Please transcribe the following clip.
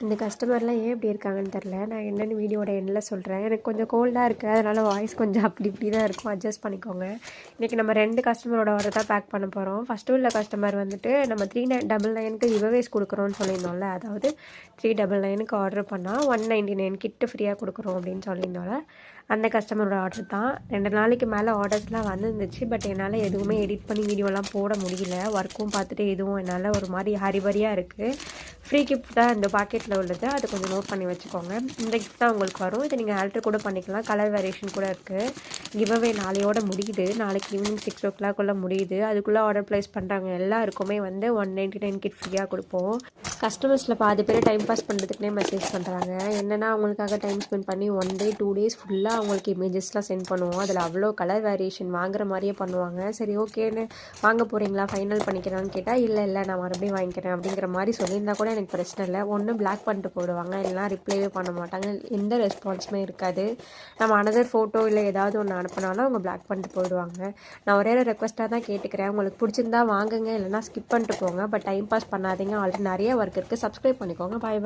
இந்த கஸ்டமர்லாம் ஏன் இப்படி இருக்காங்கன்னு தெரில. நான் என்னென்னு வீடியோட எண்டில் சொல்கிறேன். எனக்கு கொஞ்சம் கோல்டாக இருக்குது, அதனால் வாய்ஸ் கொஞ்சம் அப்படி இப்படி தான் இருக்கும். அட்ஜஸ்ட் பண்ணிக்கோங்க. இன்றைக்கி நம்ம 2 கஸ்டமரோட ஆர்டர் தான் பேக் பண்ண போகிறோம். ஃபஸ்ட்டு உள்ள கஸ்டமர் வந்துட்டு நம்ம 3999க்கு கிவ்அவேஸ் கொடுக்குறோன்னு சொல்லியிருந்தோம்ல, அதாவது 399க்கு ஆர்டர் பண்ணால் 199 கிட்டு ஃப்ரீயாக கொடுக்குறோம் அப்படின்னு சொல்லியிருந்தோம்ல, அந்த கஸ்டமரோட ஆர்டர் தான். 2 நாளைக்கு மேலே ஆர்டர்ஸ்லாம் வந்துருந்துச்சு. பட் என்னால் எதுவுமே எடிட் பண்ணி வீடியோலாம் போட முடியல. ஒர்க்கும் பார்த்துட்டு எதுவும் என்னால் ஒரு மாதிரி ஹரிபரியாக இருக்குது. ஃப்ரீ கிஃப்ட் தான் இந்த பாக்கெட்டில் உள்ளது, அதை கொஞ்சம் நோட் பண்ணி வச்சுக்கோங்க. இந்த கிஃப்ட் தான் உங்களுக்கு வரும். இதை நீங்கள் ஆல்டர் கூட பண்ணிக்கலாம். கலர் வேரியேஷன் கூட இருக்குது. கிவ்அவே நாளையோட முடியுது. நாளைக்கு ஈவினிங் 6 o'clock முடியுது. அதுக்குள்ளே ஆர்டர் ப்ளேஸ் பண்ணுறாங்க எல்லாருக்குமே வந்து 199 கிட் ஃப்ரீயாக கொடுப்போம். கஸ்டமர்ஸில் பாதி பேர் டைம் பாஸ் பண்ணுறதுக்குனே மெசேஜ் பண்ணுறாங்க. என்னென்னா அவங்களுக்காக டைம் ஸ்பெண்ட் பண்ணி 1 day 2 days ஃபுல்லாக அவங்களுக்கு இமேஜஸ்லாம் சென்ட் பண்ணுவோம். அதில் அவ்வளோ கலர் வேரியேஷன் வாங்குற மாதிரியே பண்ணுவாங்க. சரி ஓகேன்னு வாங்க போகிறீங்களா, ஃபைனல் பண்ணிக்கிறான்னு கேட்டால் இல்லை நான் மறுபடியும் வாங்கிக்கிறேன் அப்படிங்கிற மாதிரி சொல்லியிருந்தா கூட எனக்கு பிரச்சனை இல்லை. ஒன்று பிளாக் பண்ணிட்டு போடுவாங்க, இல்லைனா ரிப்ளைவே பண்ண மாட்டாங்க, எந்த ரெஸ்பான்ஸுமே இருக்காது. நம்ம அனதர் ஃபோட்டோ இல்லை ஏதாவது ஒன்று அனுப்பினாலும் அவங்க பிளாக் பண்ணிட்டு போயிடுவாங்க. நான் ஒரே ஒரு ரெக்வஸ்ட்டாக தான் கேட்டுக்கிறேன், உங்களுக்கு பிடிச்சிருந்தா வாங்குங்க, இல்லைனா ஸ்கிப் பண்ணிட்டு போங்க. பட் டைம் பாஸ் பண்ணாதீங்க. ஆல்ரெடி நிறைய ஒர்க் இருக்குது. சப்ஸ்கிரைப் பண்ணிக்கோங்க. பாய்.